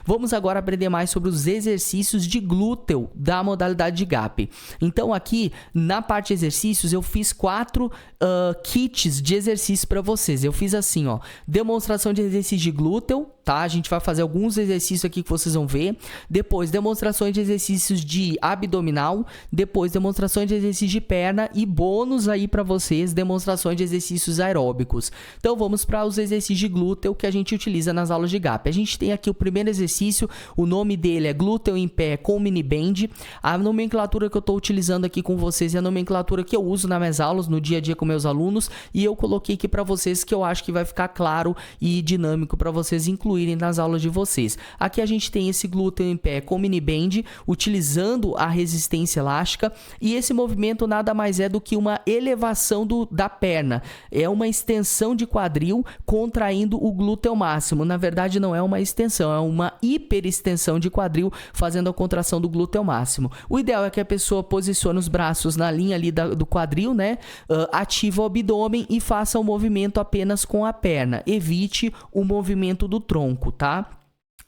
Vamos agora aprender mais sobre os exercícios de glúteo da modalidade de GAP. Então aqui, na parte de exercícios, eu fiz 4 kits de exercícios para vocês. Eu fiz assim, ó, demonstração de exercício de glúteo, tá? A gente vai fazer alguns exercícios aqui que vocês vão ver. Depois, demonstrações de exercícios de abdominal. Depois, demonstrações de exercício de perna. E bônus aí para vocês, demonstrações de exercícios aeróbicos. Então, vamos para os exercícios de glúteo que a gente utiliza nas aulas de GAP. A gente tem aqui o primeiro exercício, o nome dele é glúteo em pé com mini band. A nomenclatura que eu estou utilizando aqui com vocês é a nomenclatura que eu uso nas minhas aulas, no dia a dia com meus alunos. E eu coloquei aqui para vocês que eu acho que vai ficar claro e dinâmico para vocês incluírem nas aulas de vocês. Aqui a gente tem esse glúteo em pé com mini band, utilizando a resistência elástica, e esse movimento nada mais é do que uma elevação da perna. É uma extensão de quadril contraindo o glúteo máximo. Na verdade não é uma extensão, é uma hiperextensão de quadril fazendo a contração do glúteo máximo. O ideal é que a pessoa posicione os braços na linha ali do quadril, né? Ativa o abdômen e faça o movimento apenas com a perna. Evite o movimento do tronco, tá?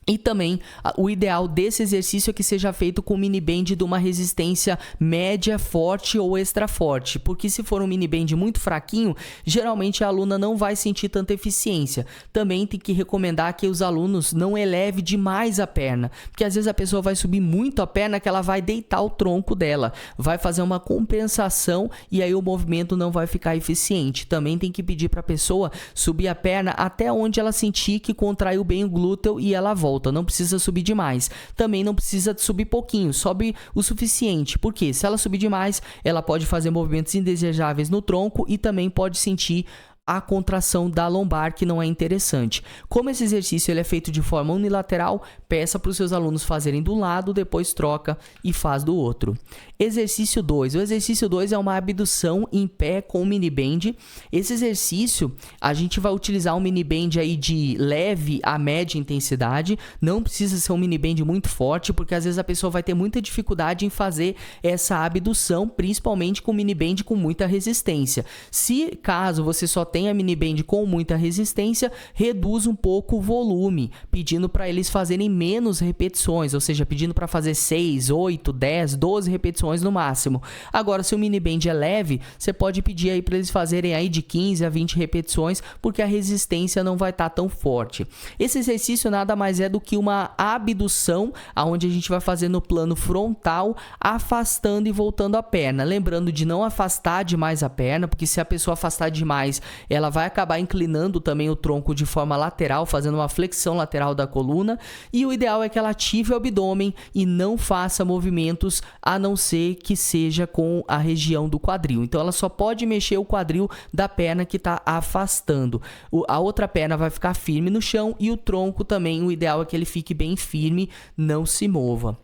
E também o ideal desse exercício é que seja feito com mini band de uma resistência média, forte ou extra forte, porque se for um mini band muito fraquinho, geralmente a aluna não vai sentir tanta eficiência. Também tem que recomendar que os alunos não elevem demais a perna, porque às vezes a pessoa vai subir muito a perna que ela vai deitar o tronco dela, vai fazer uma compensação e aí o movimento não vai ficar eficiente. Também tem que pedir para a pessoa subir a perna até onde ela sentir que contraiu bem o glúteo e ela volta. Não precisa subir demais. Também não precisa subir pouquinho, sobe o suficiente. Porque se ela subir demais, ela pode fazer movimentos indesejáveis no tronco e também pode sentir a contração da lombar, que não é interessante. Como esse exercício ele é feito de forma unilateral, peça para os seus alunos fazerem do lado, depois troca e faz do outro. Exercício 2. O exercício 2 é uma abdução em pé com mini band. Esse exercício, a gente vai utilizar um mini band aí de leve a média intensidade. Não precisa ser um mini band muito forte, porque às vezes a pessoa vai ter muita dificuldade em fazer essa abdução, principalmente com mini band com muita resistência. Se caso você só tenha mini band com muita resistência, reduz um pouco o volume, pedindo para eles fazerem menos repetições, ou seja, pedindo para fazer 6, 8, 10, 12 repetições no máximo. Agora, se o mini band é leve, você pode pedir aí para eles fazerem aí de 15 a 20 repetições, porque a resistência não vai estar tão forte. Esse exercício nada mais é do que uma abdução, onde a gente vai fazer no plano frontal, afastando e voltando a perna. Lembrando de não afastar demais a perna, porque se a pessoa afastar demais, ela vai acabar inclinando também o tronco de forma lateral, fazendo uma flexão lateral da coluna, e o ideal é que ela ative o abdômen e não faça movimentos a não ser que seja com a região do quadril. Então ela só pode mexer o quadril da perna que está afastando. A outra perna vai ficar firme no chão e o tronco também, o ideal é que ele fique bem firme, não se mova.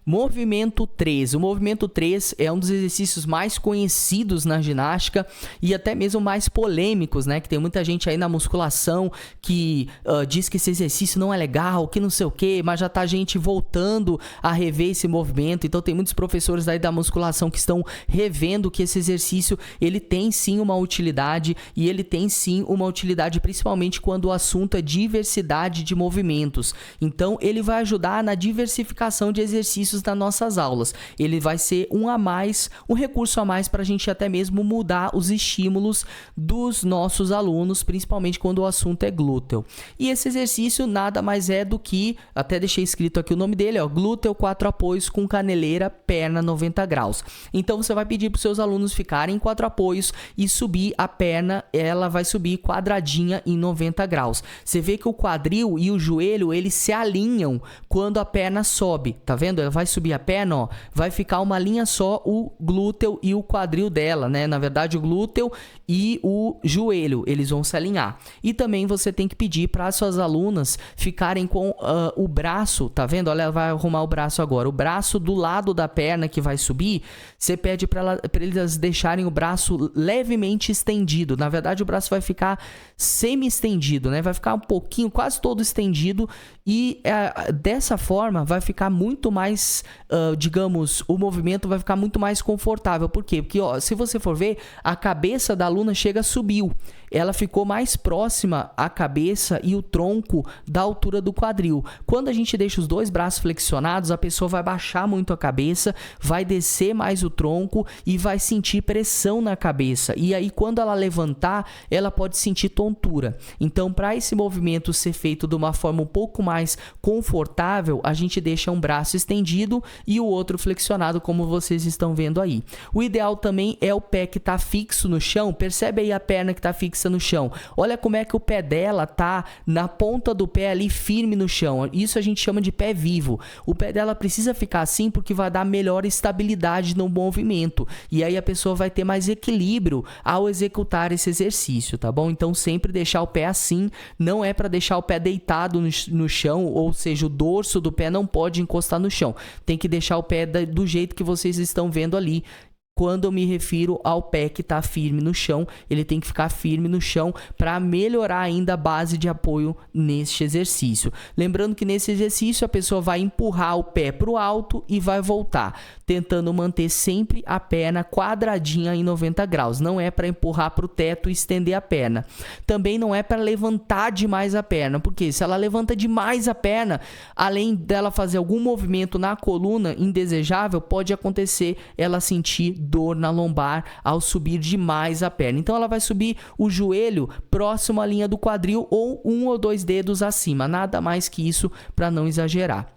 Movimento 3. O movimento 3 é um dos exercícios mais conhecidos na ginástica e até mesmo mais polêmicos, né? Que tem muita gente aí na musculação que diz que esse exercício não é legal, que não sei o que, mas já tá gente voltando a rever esse movimento. Então tem muitos professores aí da musculação que estão revendo que esse exercício ele tem sim uma utilidade e ele tem sim uma utilidade principalmente quando o assunto é diversidade de movimentos. Então ele vai ajudar na diversificação de exercícios nas nossas aulas. Ele vai ser um recurso a mais para a gente até mesmo mudar os estímulos dos nossos alunos, principalmente quando o assunto é glúteo. E esse exercício nada mais é do que, até deixei escrito aqui o nome dele, ó, glúteo 4 apoios com caneleira, perna 90 graus. Então você vai pedir para os seus alunos ficarem em 4 apoios e subir a perna, ela vai subir quadradinha em 90 graus. Você vê que o quadril e o joelho, eles se alinham quando a perna sobe, tá vendo? Ela vai subir a perna, ó, vai ficar uma linha só o glúteo e o quadril dela, né? Na verdade, o glúteo e o joelho, eles vão se alinhar. E também você tem que pedir para as suas alunas ficarem com o braço, tá vendo? Olha, ela vai arrumar o braço agora. O braço do lado da perna que vai subir, você pede para eles deixarem o braço levemente estendido. Na verdade, o braço vai ficar semi-estendido, né? Vai ficar um pouquinho, quase todo estendido e dessa forma vai ficar muito mais, digamos, o movimento vai ficar muito mais confortável. Por quê? Porque, ó, se você for ver, a cabeça da aluna subiu. ela ficou mais próxima à cabeça e o tronco da altura do quadril. Quando a gente deixa os dois braços flexionados, a pessoa vai baixar muito a cabeça, vai descer mais o tronco e vai sentir pressão na cabeça. E aí, quando ela levantar, ela pode sentir tontura. Então, para esse movimento ser feito de uma forma um pouco mais confortável, a gente deixa um braço estendido e o outro flexionado, como vocês estão vendo aí. O ideal também é o pé que está fixo no chão. Percebe aí a perna que está fixa no chão. Olha como é que o pé dela tá na ponta do pé ali firme no chão. Isso a gente chama de pé vivo. O pé dela precisa ficar assim porque vai dar melhor estabilidade no movimento. E aí a pessoa vai ter mais equilíbrio ao executar esse exercício, tá bom? Então sempre deixar o pé assim. Não é para deixar o pé deitado no chão, ou seja, o dorso do pé não pode encostar no chão. Tem que deixar o pé do jeito que vocês estão vendo ali. Quando eu me refiro ao pé que está firme no chão, ele tem que ficar firme no chão para melhorar ainda a base de apoio neste exercício. Lembrando que nesse exercício a pessoa vai empurrar o pé para o alto e vai voltar, tentando manter sempre a perna quadradinha em 90 graus. Não é para empurrar para o teto e estender a perna. Também não é para levantar demais a perna, porque se ela levanta demais a perna, além dela fazer algum movimento na coluna indesejável, pode acontecer ela sentir dor na lombar ao subir demais a perna. Então ela vai subir o joelho próximo à linha do quadril ou 1 ou 2 dedos acima, nada mais que isso para não exagerar.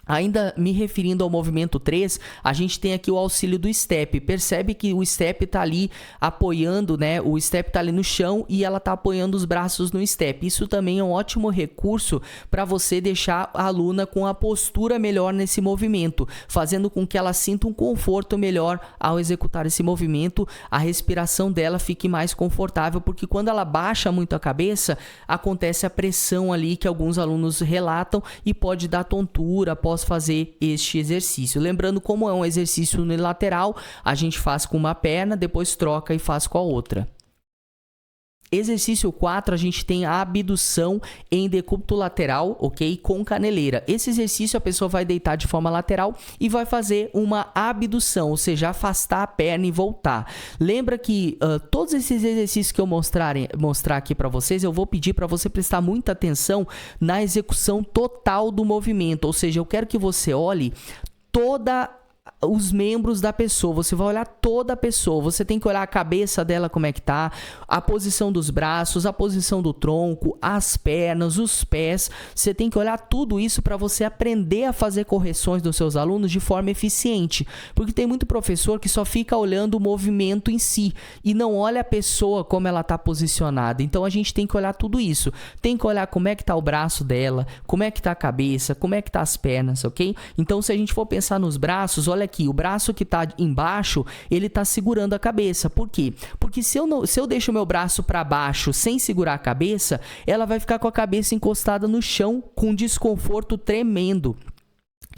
Ainda me referindo ao movimento 3, a gente tem aqui o auxílio do step. Percebe que o step está ali apoiando, né? O step está ali no chão e ela está apoiando os braços no step. Isso também é um ótimo recurso para você deixar a aluna com a postura melhor nesse movimento, fazendo com que ela sinta um conforto melhor ao executar esse movimento. A respiração dela fique mais confortável, porque quando ela baixa muito a cabeça, acontece a pressão ali que alguns alunos relatam e pode dar tontura após fazer este exercício. Lembrando, como é um exercício unilateral, a gente faz com uma perna, depois troca e faz com a outra. Exercício 4, a gente tem a abdução em decúbito lateral, ok? Com caneleira. Esse exercício a pessoa vai deitar de forma lateral e vai fazer uma abdução, ou seja, afastar a perna e voltar. Lembra que todos esses exercícios que eu mostrar aqui para vocês, eu vou pedir para você prestar muita atenção na execução total do movimento, ou seja, eu quero que você olhe os membros da pessoa, você vai olhar toda a pessoa, você tem que olhar a cabeça dela como é que tá, a posição dos braços, a posição do tronco, as pernas, os pés, você tem que olhar tudo isso para você aprender a fazer correções dos seus alunos de forma eficiente, porque tem muito professor que só fica olhando o movimento em si e não olha a pessoa como ela tá posicionada. Então a gente tem que olhar tudo isso, tem que olhar como é que tá o braço dela, como é que tá a cabeça, como é que tá as pernas, ok? Então se a gente for pensar nos braços, olha aqui, o braço que está embaixo, ele está segurando a cabeça. Por quê? Porque se eu deixo o meu braço para baixo sem segurar a cabeça, ela vai ficar com a cabeça encostada no chão com um desconforto tremendo.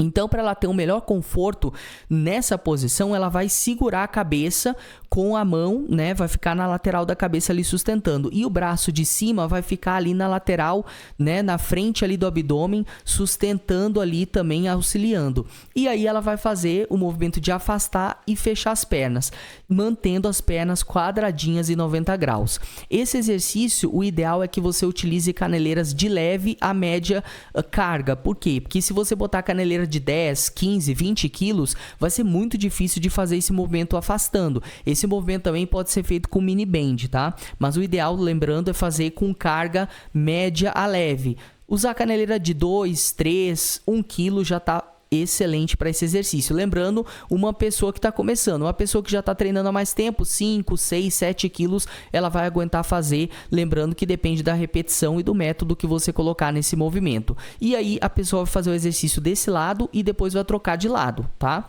Então, para ela ter um melhor conforto nessa posição, ela vai segurar a cabeça com a mão, né? Vai ficar na lateral da cabeça ali sustentando. E o braço de cima vai ficar ali na lateral, né? Na frente ali do abdômen, sustentando ali também, auxiliando. E aí ela vai fazer o movimento de afastar e fechar as pernas, mantendo as pernas quadradinhas em 90 graus. Esse exercício, o ideal é que você utilize caneleiras de leve a média carga. Por quê? Porque se você botar caneleira de 10, 15, 20 quilos, vai ser muito difícil de fazer esse movimento afastando. Esse movimento também pode ser feito com mini band, tá? Mas o ideal, lembrando, é fazer com carga média a leve. Usar caneleira de 2, 3, 1 quilo já tá excelente para esse exercício. Lembrando, uma pessoa que está começando, uma pessoa que já está treinando há mais tempo, 5, 6, 7 quilos, ela vai aguentar fazer. Lembrando que depende da repetição e do método que você colocar nesse movimento. E aí a pessoa vai fazer o exercício desse lado e depois vai trocar de lado, tá?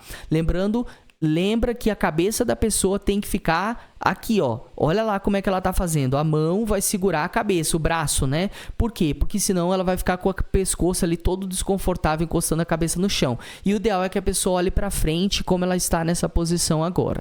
Lembra que a cabeça da pessoa tem que ficar aqui, ó. Olha lá como é que ela tá fazendo. A mão vai segurar a cabeça, o braço, né? Por quê? Porque senão ela vai ficar com o pescoço ali todo desconfortável, encostando a cabeça no chão. E o ideal é que a pessoa olhe para frente como ela está nessa posição agora.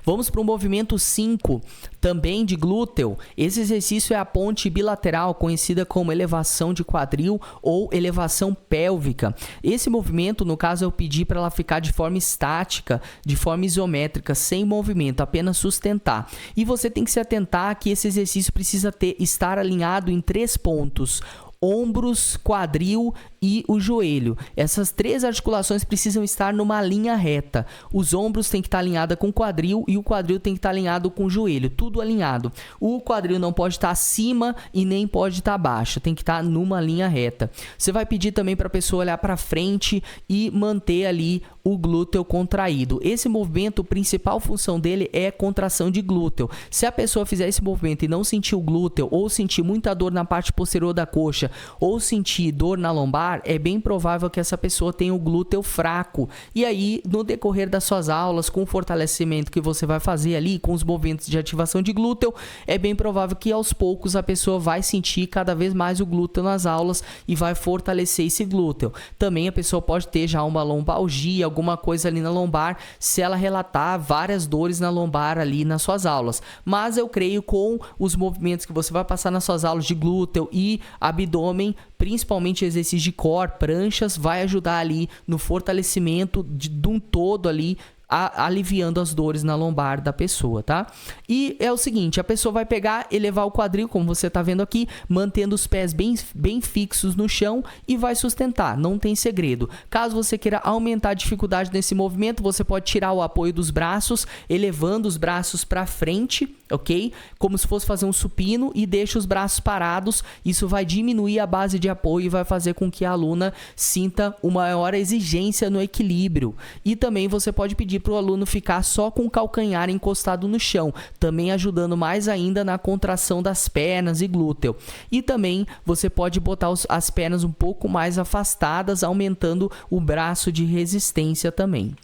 Vamos para o movimento 5, também de glúteo. Esse exercício é a ponte bilateral, conhecida como elevação de quadril ou elevação pélvica. Esse movimento, no caso, eu pedi para ela ficar de forma estática, de forma isométrica, sem movimento, apenas sustentar. E você tem que se atentar que esse exercício precisa estar alinhado em 3 pontos: ombros, quadril e o joelho. Essas 3 articulações precisam estar numa linha reta. Os ombros têm que estar alinhados com o quadril e o quadril tem que estar alinhado com o joelho. Tudo alinhado. O quadril não pode estar acima e nem pode estar abaixo. Tem que estar numa linha reta. Você vai pedir também para a pessoa olhar para frente e manter ali o glúteo contraído. Esse movimento, a principal função dele é contração de glúteo. Se a pessoa fizer esse movimento e não sentir o glúteo, ou sentir muita dor na parte posterior da coxa, ou sentir dor na lombar, é bem provável que essa pessoa tenha o glúteo fraco. E aí, no decorrer das suas aulas, com o fortalecimento que você vai fazer ali, com os movimentos de ativação de glúteo, é bem provável que aos poucos a pessoa vai sentir cada vez mais o glúteo nas aulas e vai fortalecer esse glúteo. Também a pessoa pode ter já uma lombalgia, alguma coisa ali na lombar, se ela relatar várias dores na lombar ali nas suas aulas. Mas eu creio com os movimentos que você vai passar nas suas aulas de glúteo e abdômen, principalmente exercícios de core, pranchas, vai ajudar ali no fortalecimento de um todo ali, aliviando as dores na lombar da pessoa, tá? E é o seguinte, a pessoa vai pegar, elevar o quadril, como você tá vendo aqui, mantendo os pés bem fixos no chão e vai sustentar, não tem segredo. Caso você queira aumentar a dificuldade nesse movimento, você pode tirar o apoio dos braços, elevando os braços para frente, ok? Como se fosse fazer um supino e deixa os braços parados. Isso vai diminuir a base de apoio e vai fazer com que a aluna sinta uma maior exigência no equilíbrio. E também você pode pedir para o aluno ficar só com o calcanhar encostado no chão, também ajudando mais ainda na contração das pernas e glúteo. E também você pode botar as pernas um pouco mais afastadas, aumentando o braço de resistência também.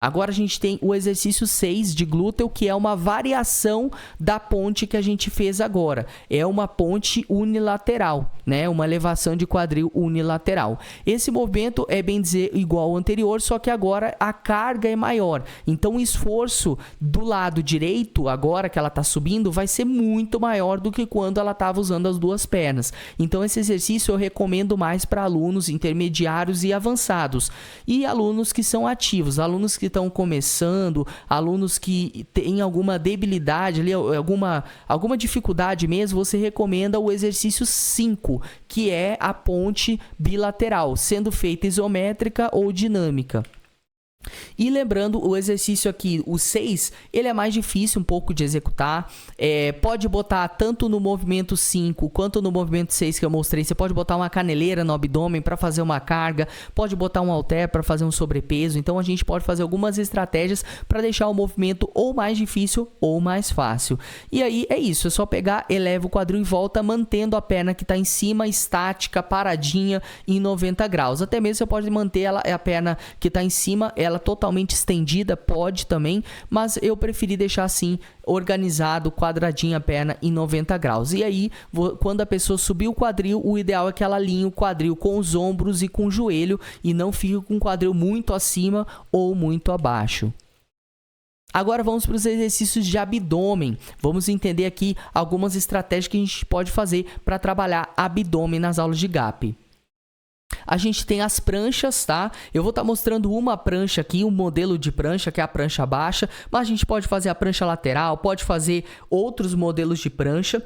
Agora a gente tem o exercício 6 de glúteo, que é uma variação da ponte que a gente fez agora. É uma ponte unilateral, né? Uma elevação de quadril unilateral. Esse movimento é, bem dizer, igual ao anterior, só que agora a carga é maior. Então o esforço do lado direito, agora que ela está subindo, vai ser muito maior do que quando ela estava usando as 2 pernas. Então esse exercício eu recomendo mais para alunos intermediários e avançados. E alunos que são ativos, alunos que estão começando, alunos que têm alguma debilidade ali, alguma dificuldade mesmo, você recomenda o exercício 5, que é a ponte bilateral, sendo feita isométrica ou dinâmica. E lembrando, o exercício aqui, o 6, ele é mais difícil um pouco de executar. Pode botar tanto no movimento 5 quanto no movimento 6 que eu mostrei. Você pode botar uma caneleira no abdômen para fazer uma carga, pode botar um halter para fazer um sobrepeso. Então a gente pode fazer algumas estratégias para deixar o movimento ou mais difícil ou mais fácil. E aí é isso, é só pegar, eleva o quadril e volta, mantendo a perna que está em cima estática, paradinha em 90 graus. Até mesmo você pode manter a perna que está em cima, ela totalmente estendida, pode também, mas eu preferi deixar assim, organizado, quadradinha a perna em 90 graus. E aí, quando a pessoa subir o quadril, o ideal é que ela alinhe o quadril com os ombros e com o joelho e não fique com o quadril muito acima ou muito abaixo. Agora vamos para os exercícios de abdômen. Vamos entender aqui algumas estratégias que a gente pode fazer para trabalhar abdômen nas aulas de GAP. A gente tem as pranchas, tá? Eu vou estar mostrando uma prancha aqui, um modelo de prancha, que é a prancha baixa, mas a gente pode fazer a prancha lateral, pode fazer outros modelos de prancha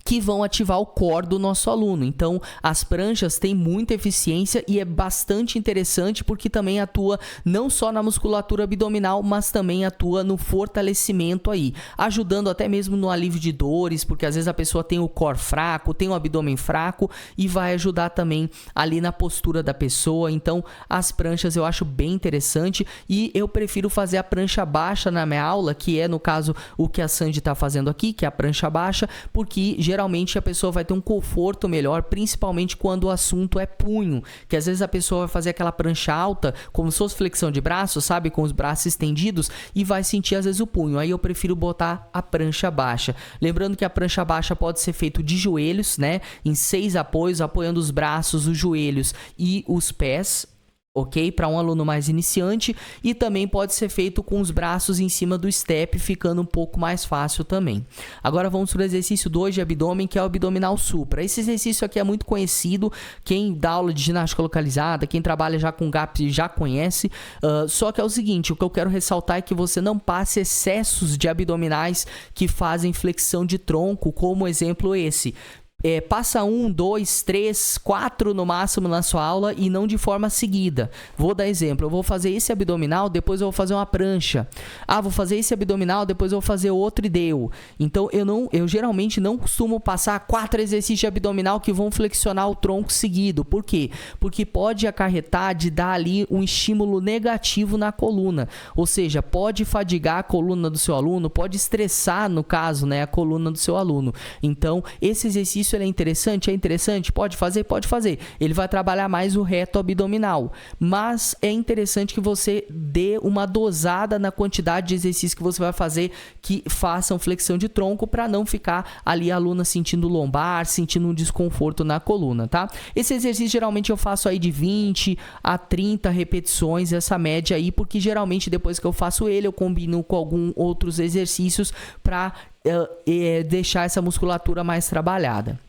que vão ativar o core do nosso aluno. Então, as pranchas têm muita eficiência e é bastante interessante porque também atua não só na musculatura abdominal, mas também atua no fortalecimento aí, ajudando até mesmo no alívio de dores, porque às vezes a pessoa tem o core fraco, tem o abdômen fraco e vai ajudar também ali na postura da pessoa. Então, as pranchas eu acho bem interessante e eu prefiro fazer a prancha baixa na minha aula, que é no caso o que a Sandy está fazendo aqui, que é a prancha baixa, porque geralmente a pessoa vai ter um conforto melhor, principalmente quando o assunto é punho, que às vezes a pessoa vai fazer aquela prancha alta, como se fosse flexão de braço, sabe, com os braços estendidos, e vai sentir às vezes o punho. Aí eu prefiro botar a prancha baixa. Lembrando que a prancha baixa pode ser feita de joelhos, né, em 6 apoios, apoiando os braços, os joelhos e os pés. ok? Para um aluno mais iniciante, e também pode ser feito com os braços em cima do step, ficando um pouco mais fácil também. Agora vamos para o exercício 2 de abdômen, que é o abdominal supra. Esse exercício aqui é muito conhecido, quem dá aula de ginástica localizada, quem trabalha já com GAP já conhece, só que é o seguinte, o que eu quero ressaltar é que você não passe excessos de abdominais que fazem flexão de tronco, como exemplo esse. Passa 1, 2, 3, 4 no máximo na sua aula e não de forma seguida. Vou dar exemplo, eu vou fazer esse abdominal, depois eu vou fazer uma prancha. Vou fazer esse abdominal, depois eu vou fazer outro e deu. Então eu geralmente não costumo passar 4 exercícios de abdominal que vão flexionar o tronco seguido. Por quê? Porque pode acarretar de dar ali um estímulo negativo na coluna. Ou seja, pode fadigar a coluna do seu aluno, pode estressar, no caso, né, a coluna do seu aluno. Então, esse exercício ele é interessante? É interessante? Pode fazer? Pode fazer. Ele vai trabalhar mais o reto abdominal. Mas é interessante que você dê uma dosada na quantidade de exercícios que você vai fazer que façam flexão de tronco para não ficar ali a aluna sentindo lombar, sentindo um desconforto na coluna, tá? Esse exercício geralmente eu faço aí de 20 a 30 repetições, essa média aí, porque geralmente depois que eu faço ele, eu combino com alguns outros exercícios para deixar essa musculatura mais trabalhada.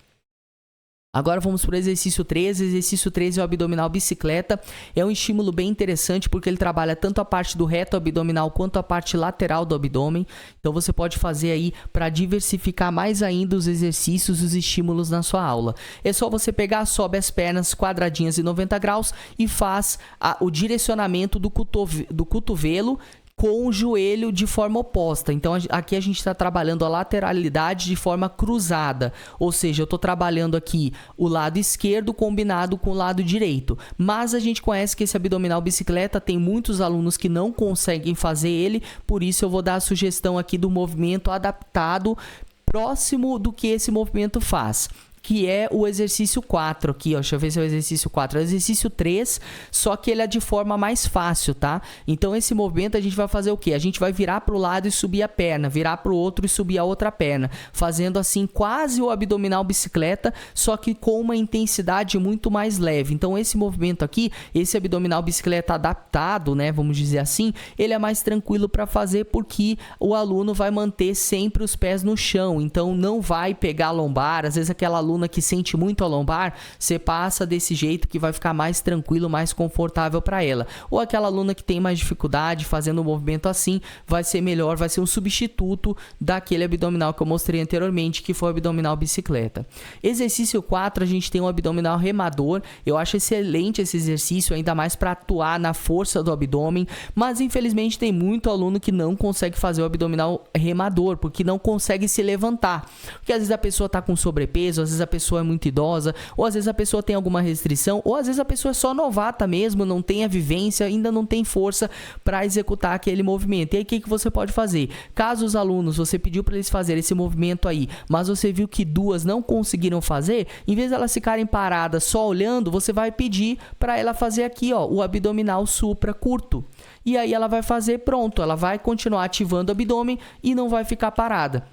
Agora vamos para o exercício 3. Exercício 3 é o abdominal bicicleta. É um estímulo bem interessante porque ele trabalha tanto a parte do reto abdominal quanto a parte lateral do abdômen. Então você pode fazer aí para diversificar mais ainda os exercícios, os estímulos na sua aula. É só você pegar, sobe as pernas quadradinhas em 90 graus e faz o direcionamento do cotovelo com o joelho de forma oposta. Então aqui a gente está trabalhando a lateralidade de forma cruzada, ou seja, eu estou trabalhando aqui o lado esquerdo combinado com o lado direito, mas a gente conhece que esse abdominal bicicleta tem muitos alunos que não conseguem fazer ele, por isso eu vou dar a sugestão aqui do movimento adaptado próximo do que esse movimento faz, que é o exercício 4 aqui, ó. Deixa eu ver se é o exercício 4. É o exercício 3, só que ele é de forma mais fácil, tá? Então, esse movimento a gente vai fazer o quê? A gente vai virar para o lado e subir a perna, virar para o outro e subir a outra perna, fazendo assim quase o abdominal bicicleta, só que com uma intensidade muito mais leve. Então, esse movimento aqui, esse abdominal bicicleta adaptado, né, vamos dizer assim, ele é mais tranquilo para fazer porque o aluno vai manter sempre os pés no chão, então não vai pegar a lombar. Às vezes aquela aluna que sente muito a lombar, você passa desse jeito que vai ficar mais tranquilo, mais confortável para ela. Ou aquela aluna que tem mais dificuldade fazendo um movimento assim, vai ser melhor, vai ser um substituto daquele abdominal que eu mostrei anteriormente, que foi o abdominal bicicleta. Exercício 4, a gente tem um abdominal remador. Eu acho excelente esse exercício, ainda mais para atuar na força do abdômen, mas infelizmente tem muito aluno que não consegue fazer o abdominal remador, porque não consegue se levantar. Porque às vezes a pessoa está com sobrepeso, às vezes a pessoa é muito idosa, ou às vezes a pessoa tem alguma restrição, ou às vezes a pessoa é só novata mesmo, não tem a vivência, ainda não tem força para executar aquele movimento. E aí o que você pode fazer? Caso os alunos, você pediu para eles fazerem esse movimento aí, mas você viu que 2 não conseguiram fazer, em vez de elas ficarem paradas só olhando, você vai pedir para ela fazer aqui, ó, o abdominal supra curto. E aí ela vai fazer, pronto, ela vai continuar ativando o abdômen e não vai ficar parada.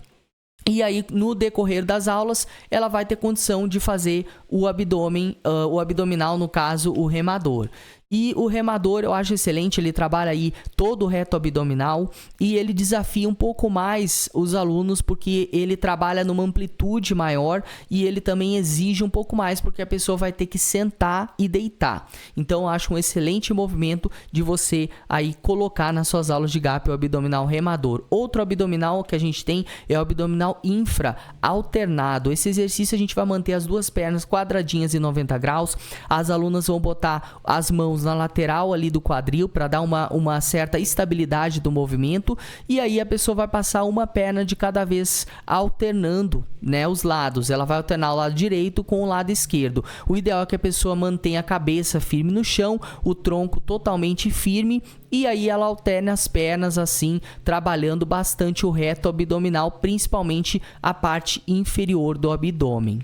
E aí, no decorrer das aulas, ela vai ter condição de fazer o abdômen, o abdominal, no caso, o remador. E o remador eu acho excelente, ele trabalha aí todo o reto abdominal e ele desafia um pouco mais os alunos porque ele trabalha numa amplitude maior e ele também exige um pouco mais porque a pessoa vai ter que sentar e deitar. Então eu acho um excelente movimento de você aí colocar nas suas aulas de GAP o abdominal remador. Outro abdominal que a gente tem é o abdominal infra alternado. Esse exercício a gente vai manter as 2 pernas quadradinhas em 90 graus. As alunas vão botar as mãos na lateral ali do quadril para dar uma certa estabilidade do movimento e aí a pessoa vai passar uma perna de cada vez alternando, né, os lados. Ela vai alternar o lado direito com o lado esquerdo. O ideal é que a pessoa mantenha a cabeça firme no chão, o tronco totalmente firme e aí ela alterna as pernas assim, trabalhando bastante o reto abdominal, principalmente a parte inferior do abdômen.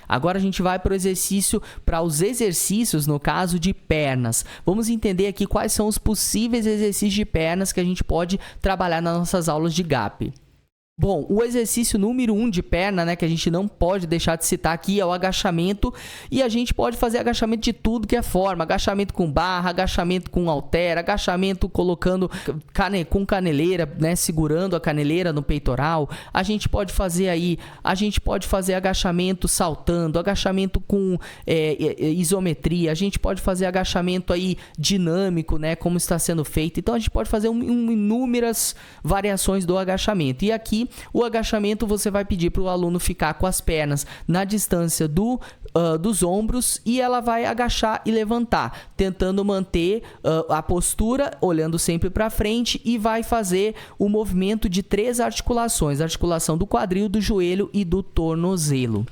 Agora a gente vai para os exercícios, no caso de pernas. Vamos entender aqui quais são os possíveis exercícios de pernas que a gente pode trabalhar nas nossas aulas de GAP. Bom, o exercício número 1 de perna, né, que a gente não pode deixar de citar aqui, é o agachamento. E a gente pode fazer agachamento de tudo que é forma. Agachamento com barra, agachamento com halter, agachamento colocando com caneleira, né, segurando a caneleira no peitoral. A gente pode fazer agachamento saltando, agachamento com isometria. A gente pode fazer agachamento aí dinâmico, né, como está sendo feito. Então a gente pode fazer inúmeras variações do agachamento. E aqui o agachamento você vai pedir para o aluno ficar com as pernas na distância dos ombros e ela vai agachar e levantar, tentando manter a postura, olhando sempre para frente, e vai fazer o movimento de 3 articulações: a articulação do quadril, do joelho e do tornozelo.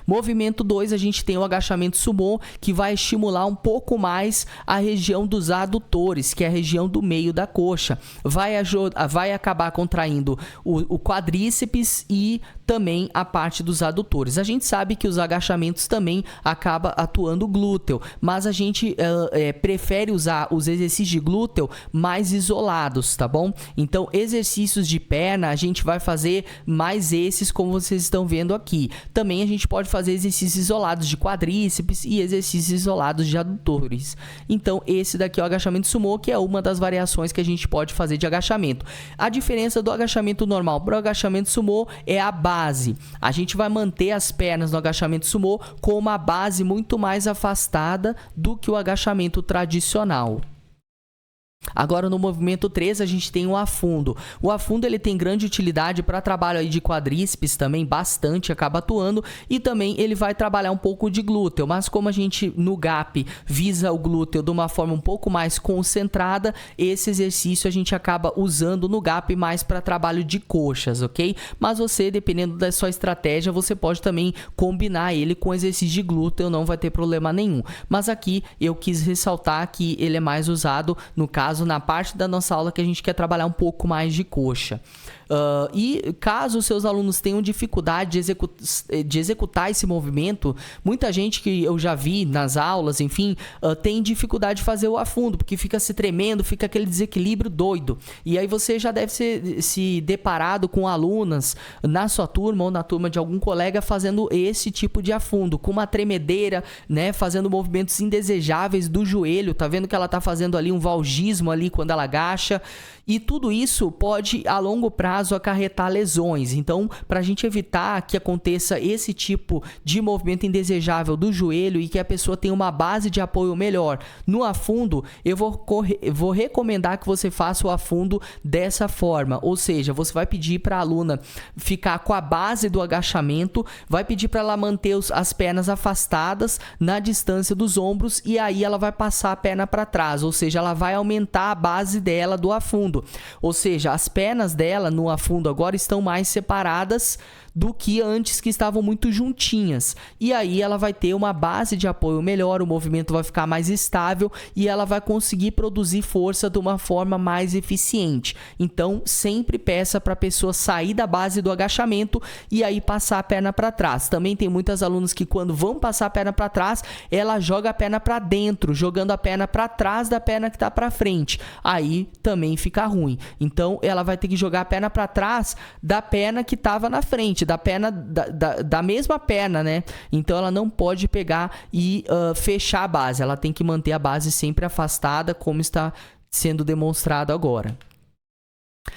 Movimento 2, a gente tem o agachamento sumô, que vai estimular um pouco mais a região dos adutores, que é a região do meio da coxa. Vai acabar contraindo o quadríceps e também a parte dos adutores. A gente sabe que os agachamentos também acaba atuando o glúteo, mas a gente prefere usar os exercícios de glúteo mais isolados, tá bom? Então, exercícios de perna, a gente vai fazer mais esses, como vocês estão vendo aqui. Também a gente pode fazer exercícios isolados de quadríceps e exercícios isolados de adutores. Então, esse daqui é o agachamento sumô, que é uma das variações que a gente pode fazer de agachamento. A diferença do agachamento normal para o agachamento sumô é a base. A gente vai manter as pernas no agachamento sumô com uma base muito mais afastada do que o agachamento tradicional. Agora, no movimento 3, a gente tem o afundo. O afundo ele tem grande utilidade para trabalho aí de quadríceps também, bastante, acaba atuando, e também ele vai trabalhar um pouco de glúteo, mas como a gente no GAP visa o glúteo de uma forma um pouco mais concentrada, esse exercício a gente acaba usando no GAP mais para trabalho de coxas, ok? Mas você, dependendo da sua estratégia, você pode também combinar ele com exercício de glúteo, não vai ter problema nenhum. Mas aqui eu quis ressaltar que ele é mais usado, no caso, na parte da nossa aula que a gente quer trabalhar um pouco mais de coxa. E caso os seus alunos tenham dificuldade de executar esse movimento, muita gente que eu já vi nas aulas, enfim, tem dificuldade de fazer o afundo, porque fica se tremendo, fica aquele desequilíbrio doido. E aí você já deve se deparado com alunas na sua turma ou na turma de algum colega fazendo esse tipo de afundo, com uma tremedeira, né, fazendo movimentos indesejáveis do joelho. Tá vendo que ela tá fazendo ali um valgismo ali quando ela agacha. E tudo isso pode, a longo prazo, acarretar lesões. Então, para a gente evitar que aconteça esse tipo de movimento indesejável do joelho e que a pessoa tenha uma base de apoio melhor no afundo, eu vou recomendar que você faça o afundo dessa forma. Ou seja, você vai pedir para a aluna ficar com a base do agachamento, vai pedir para ela manter as pernas afastadas na distância dos ombros, e aí ela vai passar a perna para trás, ou seja, ela vai aumentar a base dela do afundo. Ou seja, as pernas dela no afundo agora estão mais separadas do que antes, que estavam muito juntinhas. E aí ela vai ter uma base de apoio melhor, o movimento vai ficar mais estável e ela vai conseguir produzir força de uma forma mais eficiente. Então, sempre peça para a pessoa sair da base do agachamento e aí passar a perna para trás. Também tem muitas alunas que, quando vão passar a perna para trás, ela joga a perna para dentro, jogando a perna para trás da perna que está para frente. Aí também fica ruim. Então, ela vai ter que jogar a perna para trás da perna que estava na frente, da perna da mesma perna, né? Então ela não pode pegar e fechar a base, ela tem que manter a base sempre afastada, como está sendo demonstrado agora.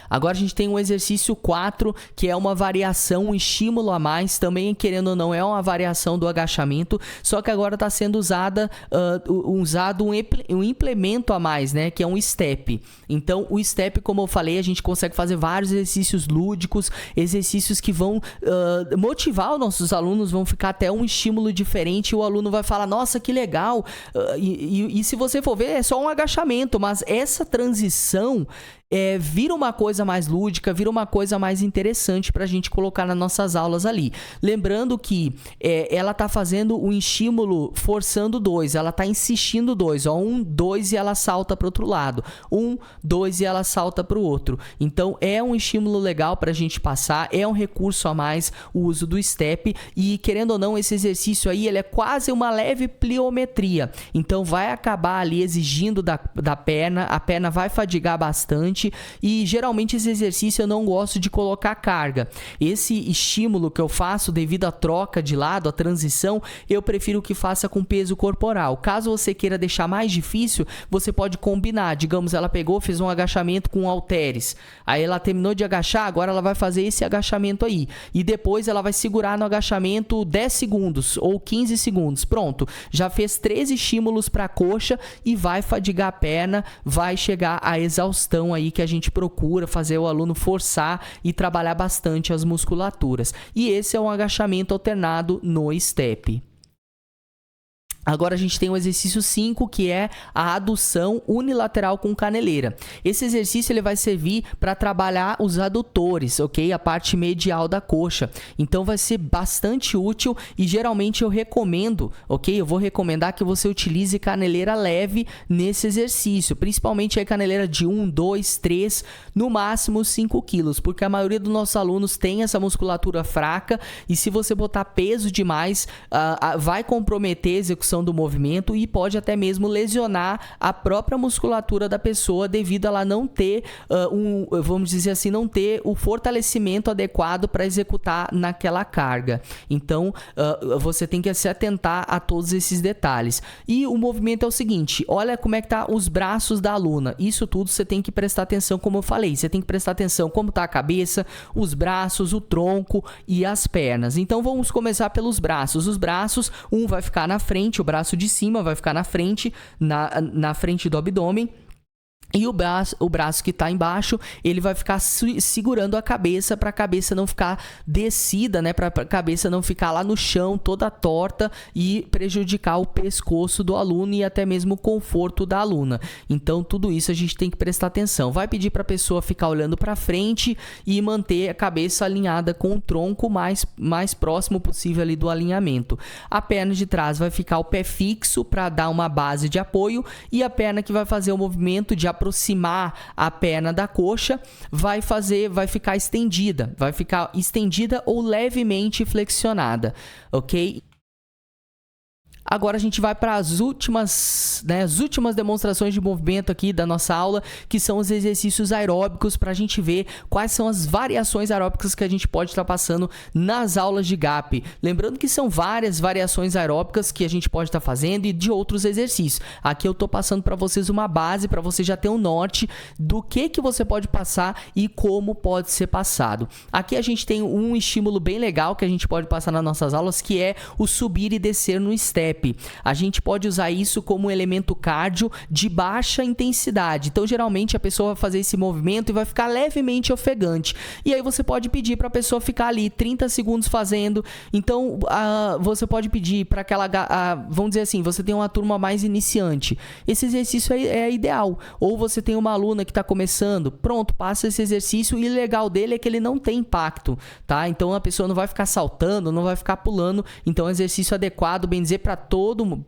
Agora a gente tem o exercício 4, que é uma variação, um estímulo a mais, também, querendo ou não, é uma variação do agachamento, só que agora está sendo usado um implemento a mais, né, que é um step. Então, o step, como eu falei, a gente consegue fazer vários exercícios lúdicos, exercícios que vão motivar os nossos alunos, vão ficar até um estímulo diferente, e o aluno vai falar, nossa, que legal, e se você for ver, é só um agachamento, mas essa transição vira uma coisa mais lúdica, vira uma coisa mais interessante para a gente colocar nas nossas aulas ali. Lembrando que ela está fazendo um estímulo forçando 2, ela está insistindo 2, 1, 2 e ela salta para o outro lado, 1, 2 e ela salta para o outro. Então é um estímulo legal para a gente passar, é um recurso a mais o uso do step, e querendo ou não, esse exercício aí ele é quase uma leve pliometria, então vai acabar ali exigindo da perna, a perna vai fadigar bastante, bastante e geralmente esse exercício eu não gosto de colocar carga. Esse estímulo que eu faço devido à troca de lado, à transição, eu prefiro que faça com peso corporal. Caso você queira deixar mais difícil, você pode combinar. Digamos, ela pegou, fez um agachamento com halteres. Aí ela terminou de agachar, agora ela vai fazer esse agachamento aí. E depois ela vai segurar no agachamento 10 segundos ou 15 segundos. Pronto, já fez 13 estímulos para a coxa e vai fadigar a perna, vai chegar à exaustão aí que a gente procura fazer o aluno forçar e trabalhar bastante as musculaturas. E esse é um agachamento alternado no step. Agora a gente tem o exercício 5, que é a adução unilateral com caneleira. Esse exercício ele vai servir para trabalhar os adutores, ok? A parte medial da coxa. Então vai ser bastante útil e geralmente eu recomendo, ok? Eu vou recomendar que você utilize caneleira leve nesse exercício, principalmente a caneleira de 1, 2, 3, no máximo 5 quilos, porque a maioria dos nossos alunos tem essa musculatura fraca e se você botar peso demais, vai comprometer a execução do movimento e pode até mesmo lesionar a própria musculatura da pessoa devido a ela não ter vamos dizer assim, não ter o fortalecimento adequado para executar naquela carga. Então, você tem que se atentar a todos esses detalhes. E o movimento é o seguinte, olha como é que tá os braços da aluna. Isso tudo você tem que prestar atenção, como eu falei. Você tem que prestar atenção como tá a cabeça, os braços, o tronco e as pernas. Então, vamos começar pelos braços. Os braços, um vai ficar na frente, o braço de cima vai ficar na frente, na frente do abdômen. E o braço que está embaixo, ele vai ficar segurando a cabeça para a cabeça não ficar descida, né? Para a cabeça não ficar lá no chão toda torta e prejudicar o pescoço do aluno e até mesmo o conforto da aluna. Então, tudo isso a gente tem que prestar atenção. Vai pedir para a pessoa ficar olhando para frente e manter a cabeça alinhada com o tronco mais próximo possível ali do alinhamento. A perna de trás vai ficar o pé fixo para dar uma base de apoio e a perna que vai fazer o movimento de aproximar a perna da coxa vai ficar estendida ou levemente flexionada, ok? Agora a gente vai para as últimas demonstrações de movimento aqui da nossa aula, que são os exercícios aeróbicos, para a gente ver quais são as variações aeróbicas que a gente pode estar passando nas aulas de GAP. Lembrando que são várias variações aeróbicas que a gente pode estar fazendo e de outros exercícios. Aqui eu estou passando para vocês uma base para você já ter um norte do que você pode passar e como pode ser passado. Aqui a gente tem um estímulo bem legal que a gente pode passar nas nossas aulas, que é o subir e descer no step. A gente pode usar isso como um elemento cardio de baixa intensidade. Então, geralmente, a pessoa vai fazer esse movimento e vai ficar levemente ofegante. E aí, você pode pedir para a pessoa ficar ali 30 segundos fazendo. Então, você pode pedir para aquela... vamos dizer assim, você tem uma turma mais iniciante. Esse exercício é ideal. Ou você tem uma aluna que está começando. Pronto, passa esse exercício e o legal dele é que ele não tem impacto, tá? Então, a pessoa não vai ficar saltando, não vai ficar pulando. Então, é um exercício adequado, bem dizer, para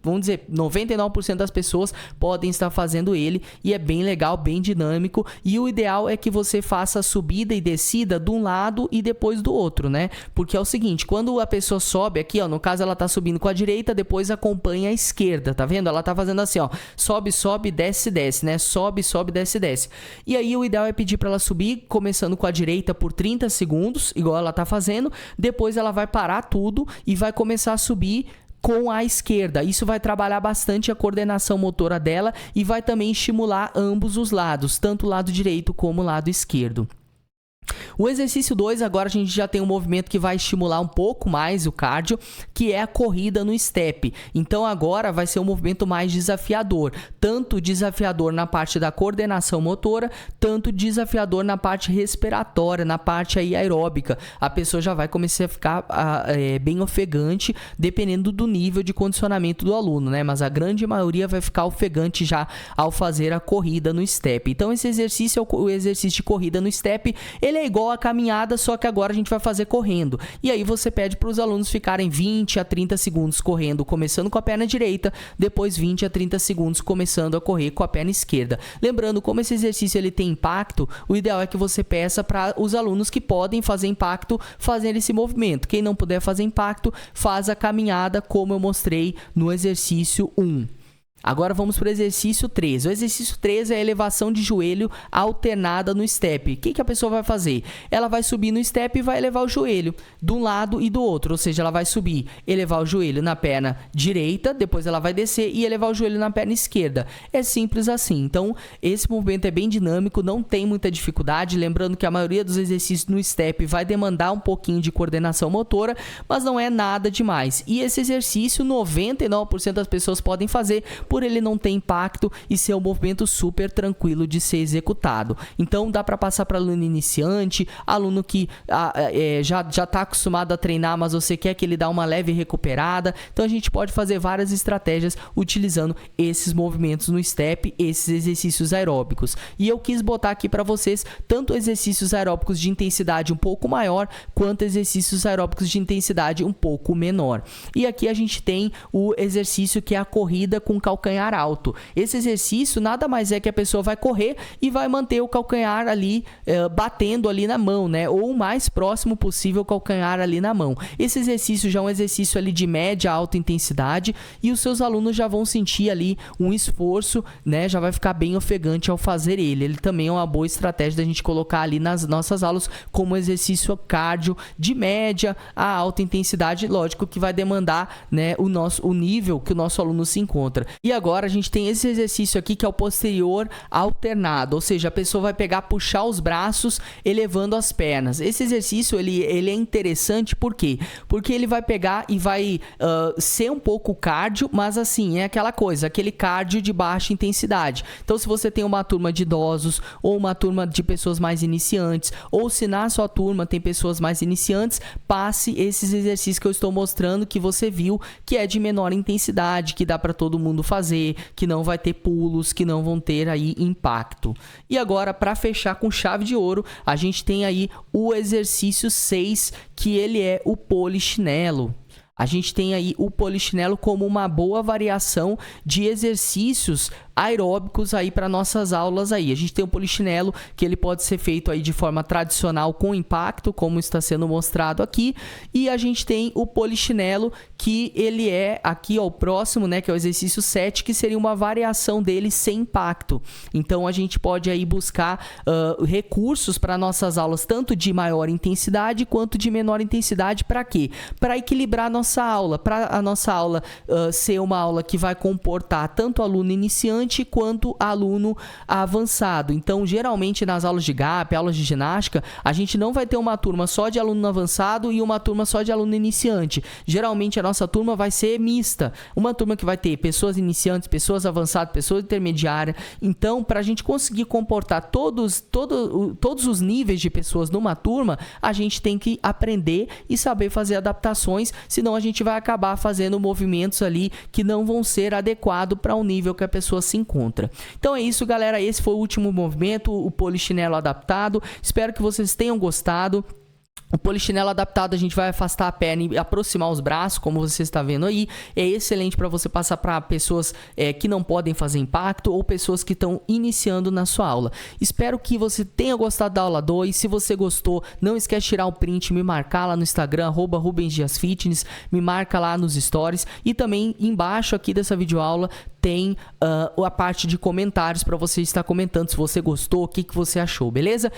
vamos dizer, 99% das pessoas podem estar fazendo ele e é bem legal, bem dinâmico e o ideal é que você faça a subida e descida de um lado e depois do outro, né? Porque é o seguinte, quando a pessoa sobe aqui, ó, no caso ela tá subindo com a direita, depois acompanha a esquerda, tá vendo? Ela tá fazendo assim, ó, sobe, sobe, desce, desce, né? Sobe, sobe, desce, desce. E aí o ideal é pedir para ela subir, começando com a direita por 30 segundos, igual ela tá fazendo, depois ela vai parar tudo e vai começar a subir com a esquerda. Isso vai trabalhar bastante a coordenação motora dela e vai também estimular ambos os lados, tanto o lado direito como o lado esquerdo. O exercício 2, agora a gente já tem um movimento que vai estimular um pouco mais o cardio, que é a corrida no step. Então agora vai ser um movimento mais desafiador, tanto desafiador na parte da coordenação motora, tanto desafiador na parte respiratória, na parte aí aeróbica. A pessoa já vai começar a ficar bem ofegante, dependendo do nível de condicionamento do aluno, né? Mas a grande maioria vai ficar ofegante já ao fazer a corrida no step. Então esse exercício é o exercício de corrida no step. Ele é igual a caminhada, só que agora a gente vai fazer correndo. E aí você pede para os alunos ficarem 20 a 30 segundos correndo, começando com a perna direita, depois 20 a 30 segundos começando a correr com a perna esquerda. Lembrando, como esse exercício ele tem impacto, o ideal é que você peça para os alunos que podem fazer impacto fazer esse movimento. Quem não puder fazer impacto, faz a caminhada como eu mostrei no exercício 1. Agora vamos para o exercício 3. O exercício 3 é a elevação de joelho alternada no step. O que a pessoa vai fazer? Ela vai subir no step e vai elevar o joelho de um lado e do outro. Ou seja, ela vai subir, elevar o joelho na perna direita, depois ela vai descer e elevar o joelho na perna esquerda. É simples assim. Então, esse movimento é bem dinâmico, não tem muita dificuldade. Lembrando que a maioria dos exercícios no step vai demandar um pouquinho de coordenação motora, mas não é nada demais. E esse exercício, 99% das pessoas podem fazer, por ele não ter impacto e ser um movimento super tranquilo de ser executado. Então, dá para passar para aluno iniciante, aluno que já está acostumado a treinar, mas você quer que ele dê uma leve recuperada. Então, a gente pode fazer várias estratégias utilizando esses movimentos no step, esses exercícios aeróbicos. E eu quis botar aqui para vocês tanto exercícios aeróbicos de intensidade um pouco maior, quanto exercícios aeróbicos de intensidade um pouco menor. E aqui a gente tem o exercício que é a corrida com calcanhar alto. Esse exercício nada mais é que a pessoa vai correr e vai manter o calcanhar ali batendo ali na mão, né? Ou o mais próximo possível o calcanhar ali na mão. Esse exercício já é um exercício ali de média a alta intensidade e os seus alunos já vão sentir ali um esforço, né? Já vai ficar bem ofegante ao fazer ele. Ele também é uma boa estratégia da gente colocar ali nas nossas aulas como exercício cardio de média a alta intensidade, lógico que vai demandar, né, o nível que o nosso aluno se encontra. E agora a gente tem esse exercício aqui que é o posterior alternado, ou seja, a pessoa vai pegar, puxar os braços, elevando as pernas. Esse exercício ele é interessante, por quê? Porque ele vai pegar e vai ser um pouco cardio, mas assim, é aquela coisa, aquele cardio de baixa intensidade. Então, se você tem uma turma de idosos ou uma turma de pessoas mais iniciantes, ou se na sua turma tem pessoas mais iniciantes, passe esses exercícios que eu estou mostrando, que você viu, que é de menor intensidade, que dá para todo mundo fazer, que não vai ter pulos, que não vão ter aí impacto. E agora, para fechar com chave de ouro, a gente tem aí o exercício 6, que ele é o polichinelo. A gente tem aí o polichinelo como uma boa variação de exercícios aeróbicos aí para nossas aulas aí. A gente tem o polichinelo, que ele pode ser feito aí de forma tradicional com impacto, como está sendo mostrado aqui, e a gente tem o polichinelo, que ele é aqui, ó, o próximo, né, que é o exercício 7, que seria uma variação dele sem impacto. Então, a gente pode aí buscar recursos para nossas aulas, tanto de maior intensidade quanto de menor intensidade. Para quê? Para equilibrar a nossa aula, para a nossa aula ser uma aula que vai comportar tanto aluno iniciante quanto aluno avançado. Então, geralmente nas aulas de GAP, aulas de ginástica, a gente não vai ter uma turma só de aluno avançado e uma turma só de aluno iniciante. Geralmente a nossa turma vai ser mista, uma turma que vai ter pessoas iniciantes, pessoas avançadas, pessoas intermediárias. Então, para a gente conseguir comportar todos os níveis de pessoas numa turma, a gente tem que aprender e saber fazer adaptações, senão a gente vai acabar fazendo movimentos ali que não vão ser adequados para o nível que a pessoa se encontra. Então é isso, galera. Esse foi o último movimento, o polichinelo adaptado. Espero que vocês tenham gostado. O polichinelo adaptado, a gente vai afastar a perna e aproximar os braços, como você está vendo aí. É excelente para você passar para pessoas que não podem fazer impacto ou pessoas que estão iniciando na sua aula. Espero que você tenha gostado da aula 2. Se você gostou, não esquece de tirar o print, me marcar lá no Instagram, @RubensDiasFitness, me marca lá nos stories. E também embaixo aqui dessa videoaula tem a parte de comentários para você estar comentando se você gostou, o que você achou, beleza?